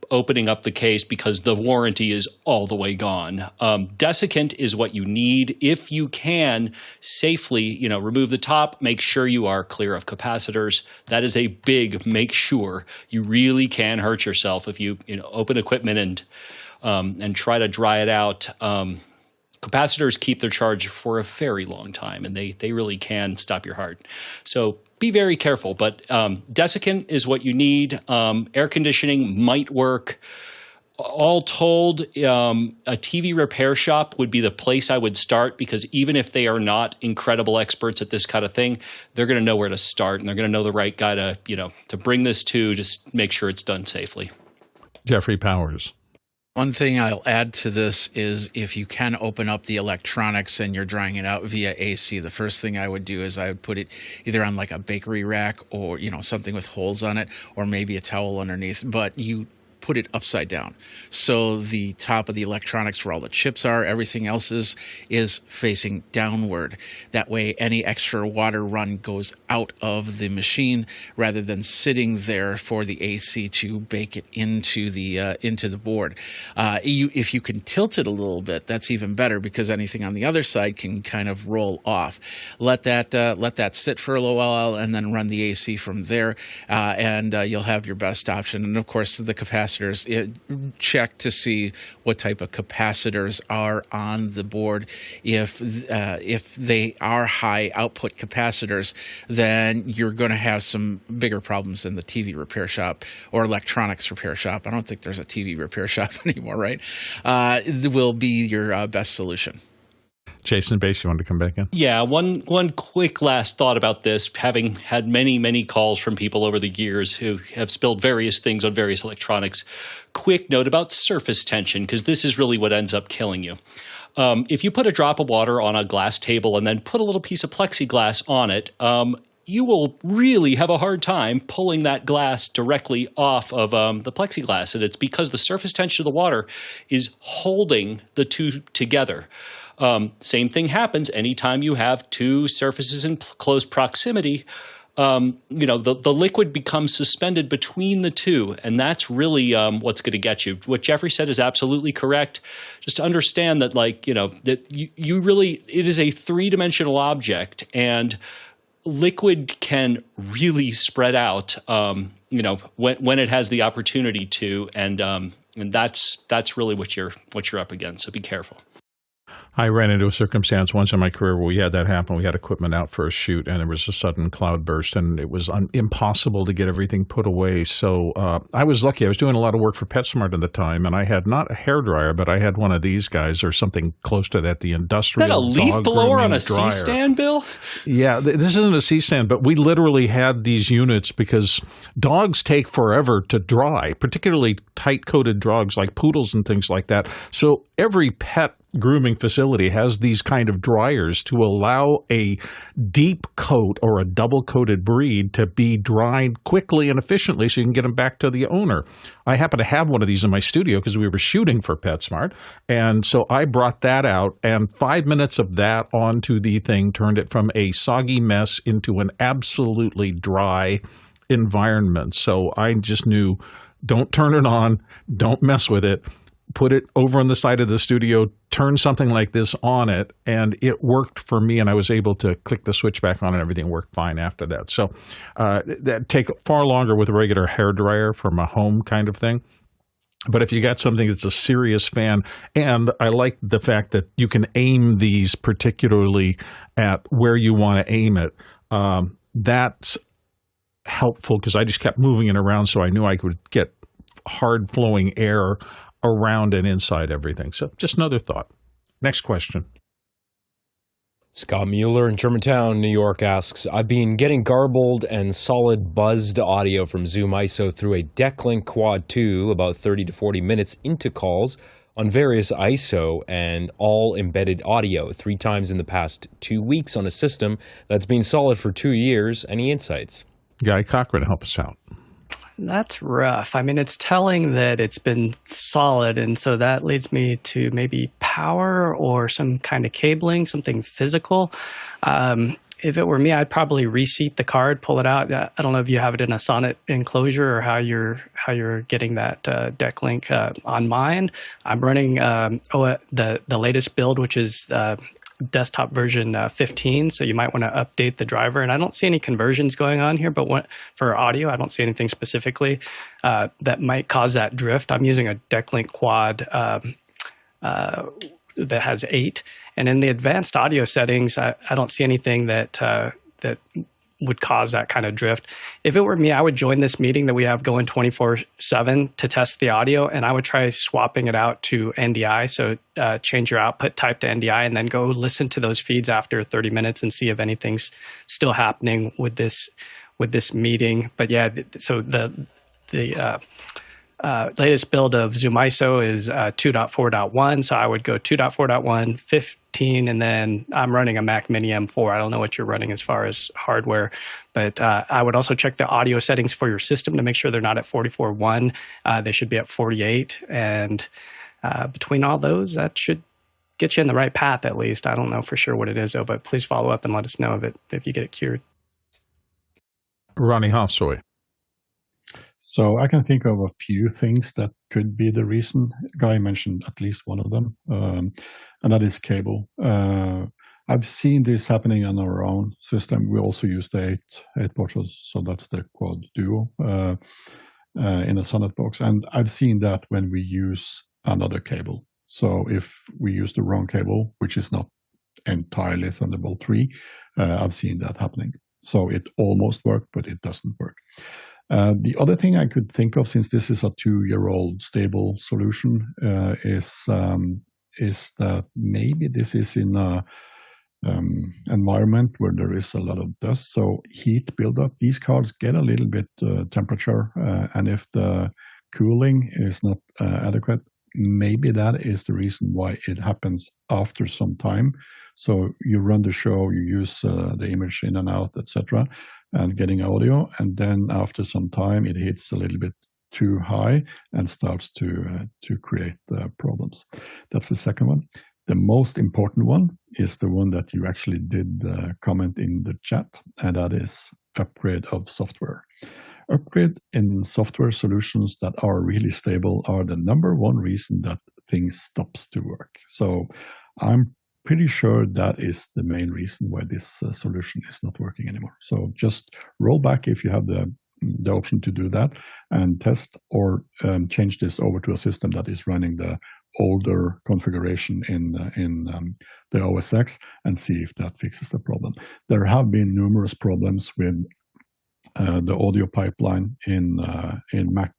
opening up the case because the warranty is all the way gone. Desiccant is what you need. If you can safely, remove the top, make sure you are clear of capacitors. That is a big make sure. You really can hurt yourself if you, open equipment and try to dry it out. Capacitors keep their charge for a very long time, and they really can stop your heart. So be very careful. But desiccant is what you need. Air conditioning might work. All told, a TV repair shop would be the place I would start because even if they are not incredible experts at this kind of thing, they're going to know where to start, and they're going to know the right guy to bring this to, just make sure it's done safely. Jeffrey Powers. One thing I'll add to this is if you can open up the electronics and you're drying it out via AC, the first thing I would do is I would put it either on like a bakery rack or, something with holes on it, or maybe a towel underneath, but you put it upside down. So the top of the electronics where all the chips are, everything else is facing downward. That way any extra water run goes out of the machine rather than sitting there for the AC to bake it into the board. If you can tilt it a little bit, that's even better because anything on the other side can kind of roll off. Let that sit for a little while and then run the AC from there, and you'll have your best option. And of course the capacitors, check to see what type of capacitors are on the board. If they are high output capacitors, then you're going to have some bigger problems in the TV repair shop or electronics repair shop. I don't think there's a TV repair shop anymore, right? Will be your best solution. Jason Bache, you want to come back in? Yeah, one quick last thought about this, having had many calls from people over the years who have spilled various things on various electronics. Quick note about surface tension, because this is really what ends up killing you. If you put a drop of water on a glass table and then put a little piece of plexiglass on it, you will really have a hard time pulling that glass directly off of the plexiglass. And it's because the surface tension of the water is holding the two together. Same thing happens anytime you have two surfaces in close proximity. The liquid becomes suspended between the two, and that's really what's going to get you. What Jeffrey said is absolutely correct. Just to understand that, that you really, it is a three-dimensional object, and liquid can really spread out, when it has the opportunity to, and And that's really what you're up against. So be careful. I ran into a circumstance once in my career where we had that happen. We had equipment out for a shoot, and there was a sudden cloud burst, and it was impossible to get everything put away. So I was lucky. I was doing a lot of work for PetSmart at the time, and I had not a hairdryer, but I had one of these guys or something close to that, the industrial Is that a leaf blower on a dryer. C-stand, Bill? Yeah, this isn't a C-stand, but we literally had these units because dogs take forever to dry, particularly tight-coated dogs like poodles and things like that. So every pet grooming facility has these kind of dryers to allow a deep coat or a double-coated breed to be dried quickly and efficiently so you can get them back to the owner. I happen to have one of these in my studio because we were shooting for PetSmart, and so I brought that out, and 5 minutes of that onto the thing turned it from a soggy mess into an absolutely dry environment. So I just knew, don't turn it on, don't mess with it. Put it over on the side of the studio, turn something like this on it, and it worked for me, and I was able to click the switch back on, and everything worked fine after that. So that take far longer with a regular hairdryer from a home kind of thing. But if you got something that's a serious fan, and I like the fact that you can aim these particularly at where you want to aim it, that's helpful because I just kept moving it around so I knew I could get hard flowing air around and inside everything. So just another thought. Next question. Scott Mueller in Germantown, New York asks, I've been getting garbled and solid buzzed audio from ZoomISO through a Decklink Quad 2 about 30 to 40 minutes into calls on various ISO and all embedded audio 3 times in the past 2 weeks on a system that's been solid for 2 years. Any insights? Guy Cochran, help us out. That's rough. I mean, it's telling that it's been solid, and so that leads me to maybe power or some kind of cabling, something physical. If it were me, I'd probably reseat the card, pull it out. I don't know if you have it in a Sonnet enclosure or how you're getting that Decklink. On mine, I'm running the latest build, which is desktop version 15, so you might want to update the driver. And I don't see any conversions going on here, but for audio, I don't see anything specifically that might cause that drift. I'm using a Decklink Quad that has 8, and in the advanced audio settings, I don't see anything that would cause that kind of drift. If it were me, I would join this meeting that we have going 24/7 to test the audio, and I would try swapping it out to NDI. So change your output type to NDI, and then go listen to those feeds after 30 minutes and see if anything's still happening with this meeting. But yeah, so the latest build of ZoomISO is 2.4.1. So I would go 2.4.1, 15, and then I'm running a Mac Mini M4. I don't know what you're running as far as hardware, but I would also check the audio settings for your system to make sure they're not at 44.1. They should be at 48. And between all those, that should get you in the right path at least. I don't know for sure what it is, though, but please follow up and let us know if you get it cured. Ronnie Hofsoy. So I can think of a few things that could be the reason. Guy mentioned at least one of them, and that is cable. I've seen this happening on our own system. We also use the 8 ports, so that's the Quad Duo in a Sonnet box. And I've seen that when we use another cable. So if we use the wrong cable, which is not entirely Thunderbolt 3, I've seen that happening. So it almost worked, but it doesn't work. The other thing I could think of, since this is a 2-year-old stable solution, is that maybe this is in a environment where there is a lot of dust, so heat buildup. These cards get a little bit temperature, and if the cooling is not adequate, maybe that is the reason why it happens after some time. So you run the show, you use the image in and out, etc., and getting audio, and then after some time it hits a little bit too high and starts to create problems. That's the second one. The most important one is the one that you actually did comment in the chat, and that is upgrade of software. Upgrade in software solutions that are really stable are the number one reason that things stops to work. So I'm pretty sure that is the main reason why this solution is not working anymore. So just roll back if you have the the option to do that and test or change this over to a system that is running the older configuration in the OS X and see if that fixes the problem. There have been numerous problems with the audio pipeline in Mac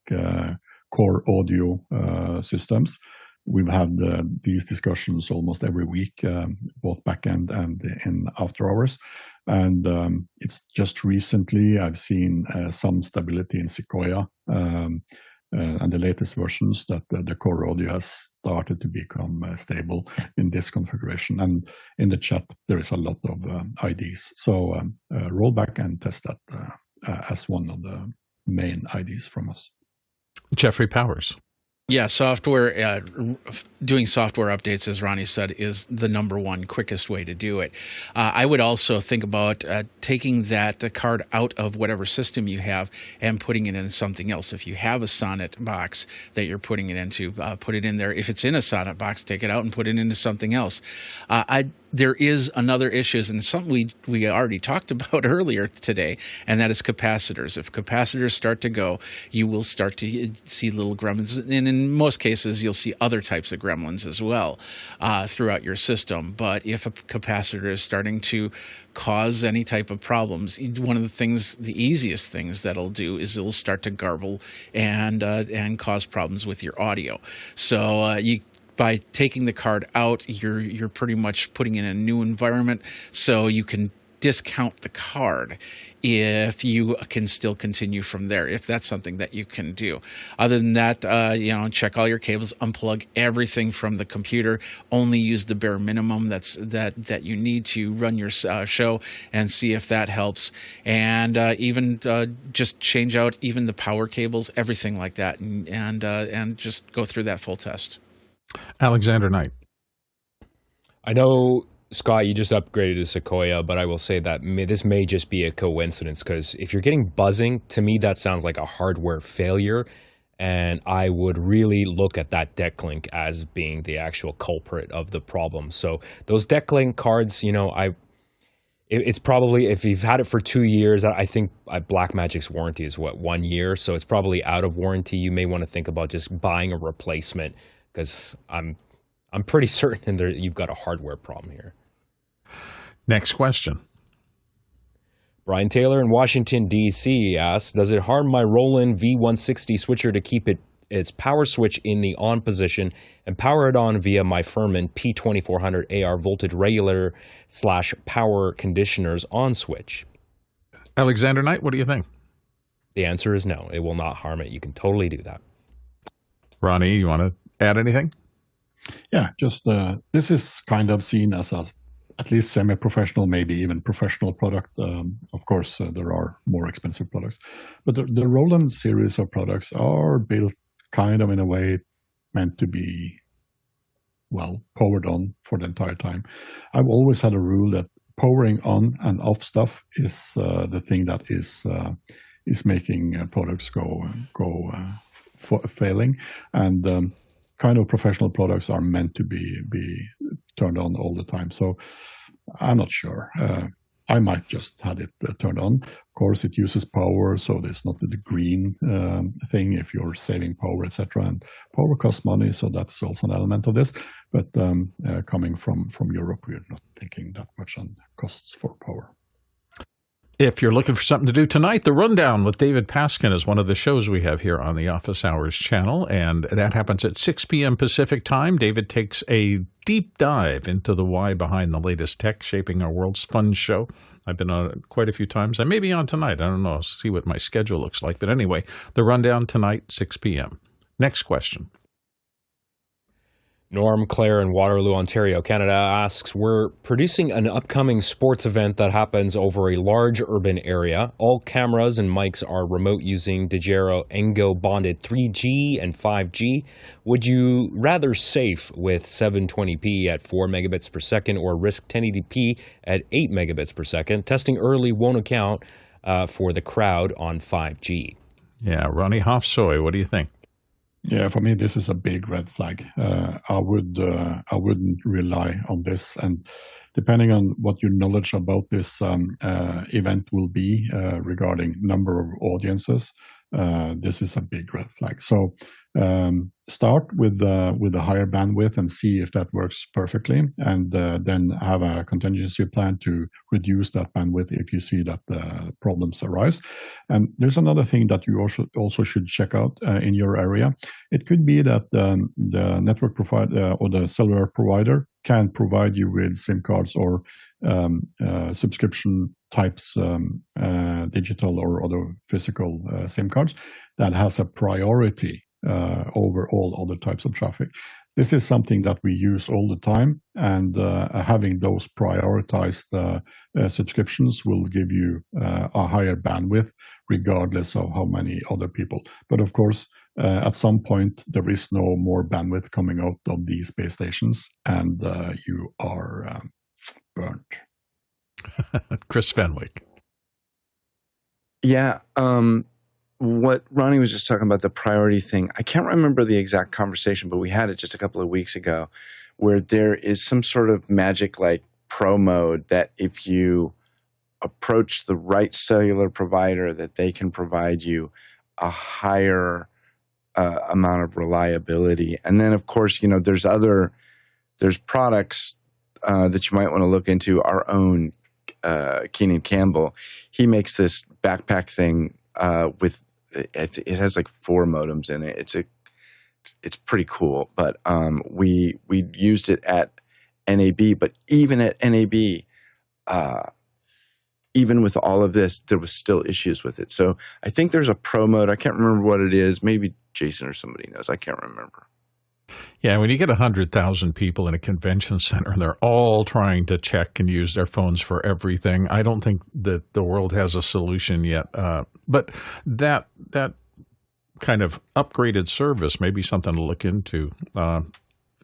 core audio systems. We've had these discussions almost every week, both backend and in after hours. And it's just recently I've seen some stability in Sequoia and the latest versions that the core audio has started to become stable in this configuration. And in the chat, there is a lot of IDs. So roll back and test that as one of the main IDs from us. Jeffrey Powers. Yeah, software, doing software updates, as Ronnie said, is the number one quickest way to do it. I would also think about taking that card out of whatever system you have and putting it in something else. If you have a Sonnet box that you're putting it into, put it in there. If it's in a Sonnet box, take it out and put it into something else. There is another issue, and something we already talked about earlier today, and that is capacitors. If capacitors start to go, you will start to see little gremlins, and in most cases, you'll see other types of gremlins as well throughout your system. But if a capacitor is starting to cause any type of problems, one of the easiest things that it'll do is it'll start to garble and cause problems with your audio. So by taking the card out, you're pretty much putting in a new environment, so you can discount the card if you can still continue from there, if that's something that you can do. Other than that, check all your cables, unplug everything from the computer, only use the bare minimum that you need to run your show, and see if that helps. And even just change out even the power cables, everything like that, and just go through that full test. Alexander Knight. I know, Scott, you just upgraded to Sequoia, but I will say that this may just be a coincidence, because if you're getting buzzing, to me that sounds like a hardware failure, and I would really look at that Decklink as being the actual culprit of the problem. So those Decklink cards, it's probably, if you've had it for 2 years, I think Blackmagic's warranty is 1 year, so it's probably out of warranty. You may want to think about just buying a replacement, because I'm pretty certain that you've got a hardware problem here. Next question. Brian Taylor in Washington, D.C. asks, does it harm my Roland V-160 switcher to keep its power switch in the on position and power it on via my Furman P2400 AR voltage regulator / power conditioners on switch? Alexander Knight, what do you think? The answer is no. It will not harm it. You can totally do that. Ronnie, you want to add anything? Yeah, just this is kind of seen as at least semi-professional, maybe even professional product. Of course, there are more expensive products, but the Roland series of products are built kind of in a way meant to be, well, powered on for the entire time. I've always had a rule that powering on and off stuff is the thing that is making products go failing, and kind of professional products are meant to be turned on all the time. So I'm not sure. I might just had it turned on. Of course, it uses power, so there's not the green thing if you're saving power, etc. And power costs money, so that's also an element of this. But coming from Europe, we're not thinking that much on costs for power. If you're looking for something to do tonight, The Rundown with David Paskin is one of the shows we have here on the Office Hours channel, and that happens at 6 p.m. Pacific time. David takes a deep dive into the why behind the latest tech shaping our world's fun show. I've been on it quite a few times. I may be on tonight. I don't know. I'll see what my schedule looks like. But anyway, The Rundown tonight, 6 p.m. Next question. Norm Clare in Waterloo, Ontario, Canada asks, we're producing an upcoming sports event that happens over a large urban area. All cameras and mics are remote using Dejero Engo bonded 3G and 5G. Would you rather safe with 720p at 4 megabits per second or risk 1080p at 8 megabits per second? Testing early won't account for the crowd on 5G. Yeah, Ronnie Hofsoy, what do you think? Yeah, for me, this is a big red flag. I wouldn't rely on this, and depending on what your knowledge about this event will be regarding number of audiences, this is a big red flag. So start with a higher bandwidth and see if that works perfectly, and then have a contingency plan to reduce that bandwidth if you see that problems arise. And there's another thing that you also should check out in your area. It could be that the network provider or the cellular provider can provide you with SIM cards or subscription types, digital or other physical SIM cards that has a priority over all other types of traffic. This is something that we use all the time, and having those prioritized subscriptions will give you a higher bandwidth regardless of how many other people. But of course, at some point, there is no more bandwidth coming out of these base stations, and you are burnt. Chris Fenwick. Yeah. What Ronnie was just talking about, the priority thing, I can't remember the exact conversation, but we had it just a couple of weeks ago, where there is some sort of magic like pro mode that if you approach the right cellular provider, that they can provide you a higher amount of reliability. And then, of course, you know, there's products that you might want to look into. Our own Keenan Campbell, he makes this backpack thing with it has like 4 modems in it. It's pretty cool. But we used it at NAB, but even at NAB, even with all of this, there was still issues with it. So I think there's a pro mode. I can't remember what it is. Maybe Jason or somebody knows. I can't remember. Yeah, when you get 100,000 people in a convention center and they're all trying to check and use their phones for everything, I don't think that the world has a solution yet. But that kind of upgraded service may be something to look into.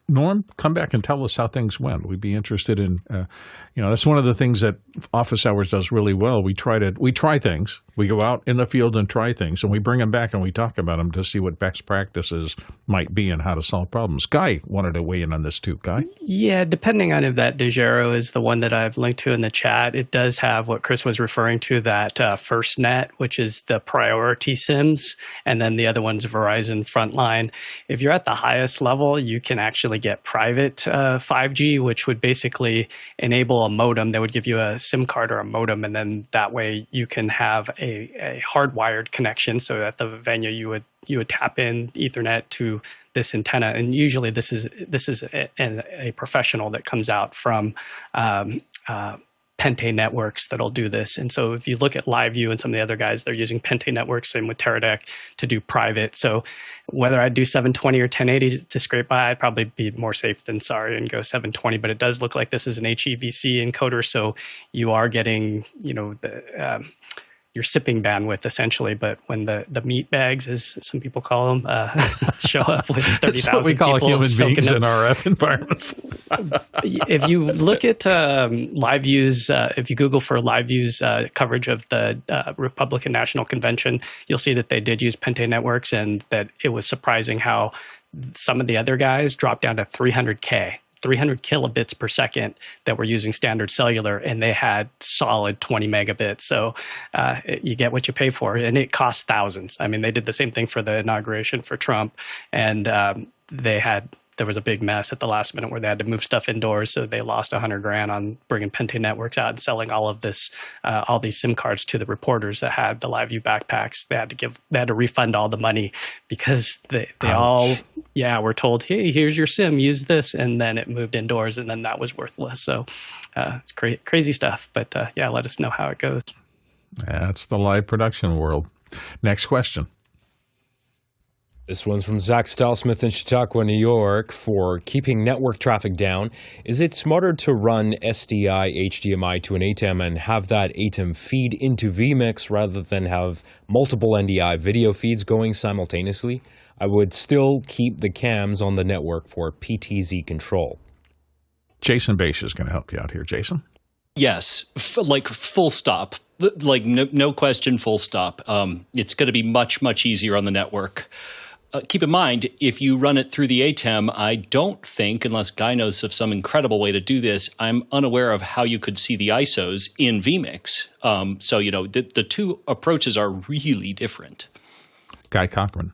Norm, come back and tell us how things went. We'd be interested in, that's one of the things that Office Hours does really well. We try things. We go out in the field and try things, and we bring them back and we talk about them to see what best practices might be and how to solve problems. Guy wanted to weigh in on this too. Guy? Yeah, depending on if that Dejero is the one that I've linked to in the chat, it does have what Chris was referring to, that FirstNet, which is the priority SIMs, and then the other one's Verizon Frontline. If you're at the highest level, you can actually get private 5G, which would basically enable a modem that would give you a SIM card or a modem, and then that way you can have a hardwired connection, so that the venue you would tap in Ethernet to this antenna, and usually this is a professional that comes out from Pente networks that'll do this. And so if you look at LiveView and some of the other guys, they're using Pente networks, same with Teradek, to do private. So whether I'd do 720 or 1080 to scrape by, I'd probably be more safe than sorry and go 720. But it does look like this is an HEVC encoder, so you are getting, your sipping bandwidth essentially. But when the meat bags, as some people call them, show up with 30,000 people, that's what we call human beings in RF environments. If you look at LiveView's, if you Google for LiveView's coverage of the Republican National Convention, you'll see that they did use Pente networks, and that it was surprising how some of the other guys dropped down to 300 kilobits per second that were using standard cellular, and they had solid 20 megabits. So you get what you pay for, and it costs thousands. I mean, they did the same thing for the inauguration for Trump, and there was a big mess at the last minute where they had to move stuff indoors, so they lost $100,000 on bringing Pente networks out and selling all of this, all these SIM cards to the reporters that had the LiveView backpacks. They had to refund all the money because they all were told, hey, here's your SIM, use this, and then it moved indoors, and then that was worthless. So it's crazy stuff. But let us know how it goes. That's the live production world. Next question. This one's from Zach Stylesmith in Chautauqua, New York. For keeping network traffic down, is it smarter to run SDI HDMI to an ATEM and have that ATEM feed into vMix rather than have multiple NDI video feeds going simultaneously? I would still keep the cams on the network for PTZ control. Jason Bache is going to help you out here. Jason? Yes, full stop. No question, full stop. It's going to be much, much easier on the network. keep in mind, if you run it through the ATEM, I don't think, unless Guy knows of some incredible way to do this, I'm unaware of how you could see the ISOs in vMix. So, the two approaches are really different. Guy Cochran.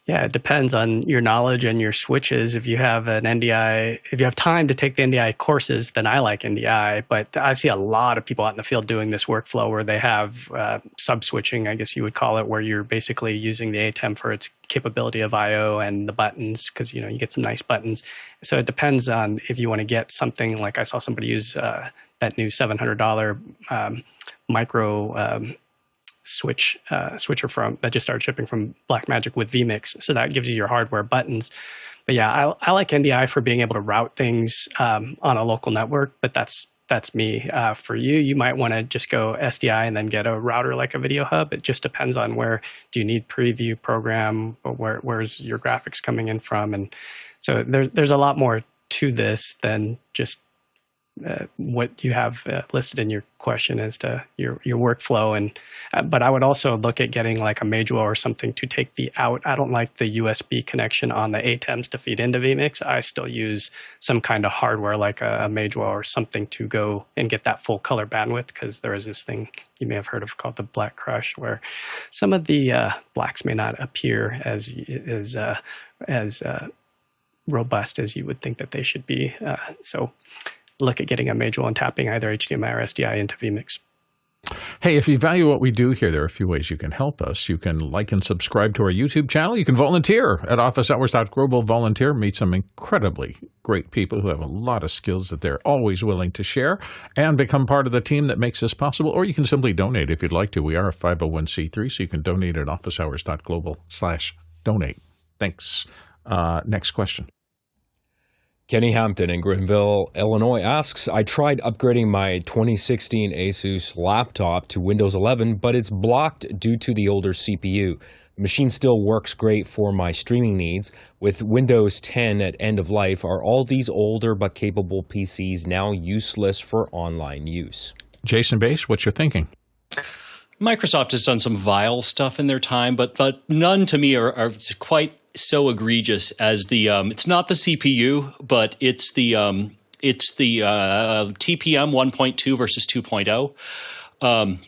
Yeah, it depends on your knowledge and your switches. If you have an NDI, if you have time to take the NDI courses, then I like NDI. But I see a lot of people out in the field doing this workflow where they have sub-switching, I guess you would call it, where you're basically using the ATEM for its capability of I/O and the buttons, because you get some nice buttons. So it depends on if you want to get something like I saw somebody use that new $700 micro switcher from that just started shipping from Blackmagic with vMix. So that gives you your hardware buttons. But yeah, I like NDI for being able to route things on a local network, but that's me. For you, you might want to just go SDI and then get a router like a Video Hub. It just depends on where do you need preview program, or where's your graphics coming in from. And so there's a lot more to this than just what you have listed in your question as to your workflow. And but I would also look at getting like a Module or something to take the out. I don't like the USB connection on the ATEMs to feed into vMix. I still use some kind of hardware like a Module or something to go and get that full color bandwidth, because there is this thing you may have heard of called the black crush, where some of the blacks may not appear as robust as you would think that they should be. So look at getting a Module and tapping either HDMI or SDI into vMix. Hey, if you value what we do here, there are a few ways you can help us. You can like and subscribe to our YouTube channel. You can volunteer at officehours.global. Volunteer, meet some incredibly great people who have a lot of skills that they're always willing to share, and become part of the team that makes this possible. Or you can simply donate if you'd like to. We are a 501c3, so you can donate at officehours.global/donate. Thanks. Next question. Kenny Hampton in Greenville, Illinois asks, I tried upgrading my 2016 Asus laptop to Windows 11, but it's blocked due to the older CPU. The machine still works great for my streaming needs. With Windows 10 at end of life, are all these older but capable PCs now useless for online use? Jason Bass, what's your thinking? Microsoft has done some vile stuff in their time, but none to me are quite so egregious as the it's not the CPU, but it's the TPM 1.2 versus 2.0.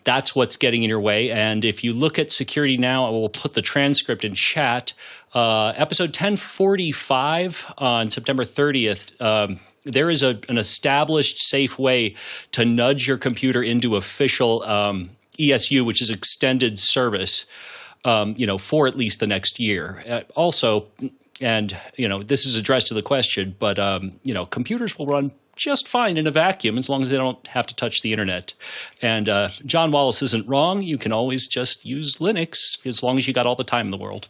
That's what's getting in your way. And if you look at security now, I will put the transcript in chat. Episode 1045 on September 30th, there is an established safe way to nudge your computer into official ESU, which is extended service, for at least the next year. Also, and, this is addressed to the question, but, computers will run just fine in a vacuum as long as they don't have to touch the internet. And John Wallace isn't wrong. You can always just use Linux as long as you got all the time in the world.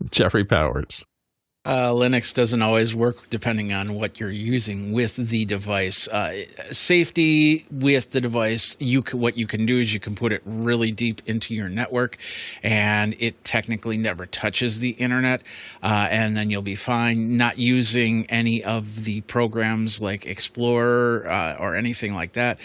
Jeffrey Powers. Linux doesn't always work depending on what you're using with the device. Safety with the device, what you can do is you can put it really deep into your network, and it technically never touches the internet, and then you'll be fine. Not using any of the programs like Explorer or anything like that,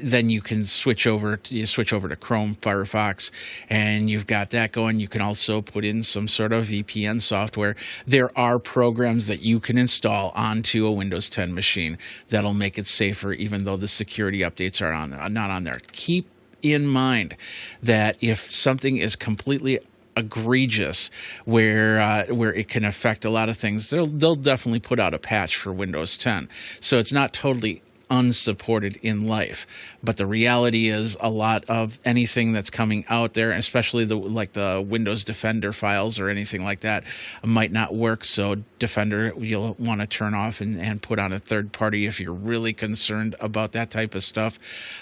then you can switch over to Chrome, Firefox, and you've got that going. You can also put in some sort of VPN software. There are programs that you can install onto a Windows 10 machine that'll make it safer, even though the security updates are not on there. Keep in mind that if something is completely egregious where it can affect a lot of things, they'll definitely put out a patch for Windows 10. So it's not totally unsupported in life, but the reality is a lot of anything that's coming out there, especially the Windows Defender files or anything like that, might not work. So Defender you'll want to turn off and put on a third party if you're really concerned about that type of stuff.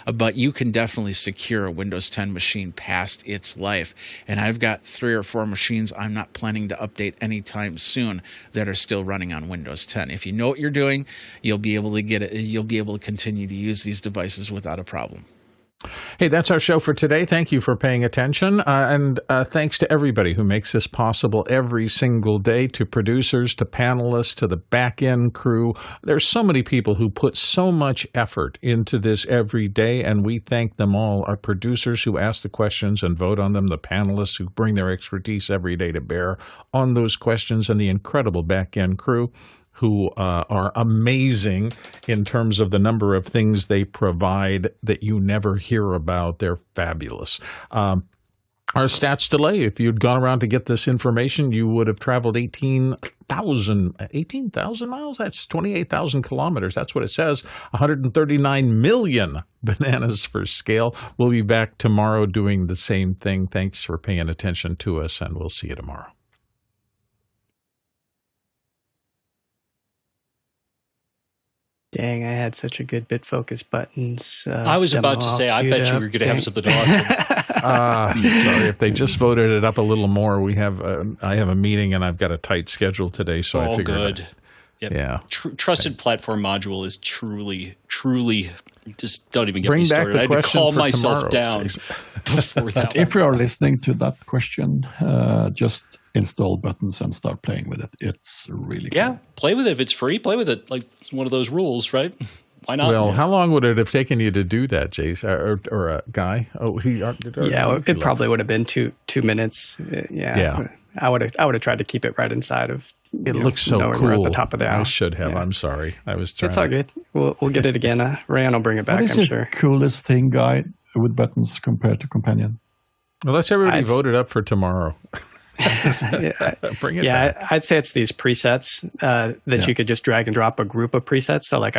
But you can definitely secure a Windows 10 machine past its life. And I've got 3 or 4 machines I'm not planning to update anytime soon that are still running on Windows 10. If you know what you're doing, you'll be able to get it. You'll be able to continue to use these devices without a problem. Hey, that's our show for today. Thank you for paying attention. And thanks to everybody who makes this possible every single day, to producers, to panelists, to the back-end crew. There's so many people who put so much effort into this every day, and we thank them all. Our producers who ask the questions and vote on them, the panelists who bring their expertise every day to bear on those questions, and the incredible back-end crew who are amazing in terms of the number of things they provide that you never hear about. They're fabulous. Our stats delay, if you'd gone around to get this information, you would have traveled 18,000 miles? That's 28,000 kilometers. That's what it says. 139 million bananas for scale. We'll be back tomorrow doing the same thing. Thanks for paying attention to us, and we'll see you tomorrow. Dang, I had such a good Bitfocus buttons. I was about to say, I bet you were going to have something awesome. Sorry, if they just voted it up a little more. I have a meeting and I've got a tight schedule today, so I figured. Good. Yep. Yeah. Trusted platform module is truly, just don't even get Bring me back started. the I had to question call for myself tomorrow, down please. before that. If you are listening to that question, just install buttons and start playing with it. It's really cool. Yeah, play with it. If it's free, play with it. Like, it's one of those rules, right? Why not? Well, how long would it have taken you to do that, Jace, or Guy? It probably would have been two minutes. Yeah. I would have tried to keep it right inside of. It looks so cool. We're at the top of the hour. I should have. Yeah. I'm sorry. I was trying. It's all good. We'll get it again. Rayan will bring it back. What is I'm the sure. coolest thing, Guy, with buttons compared to Companion? Well, let's everybody vote it up for tomorrow. Bring it back. I'd say it's these presets that you could just drag and drop a group of presets. So like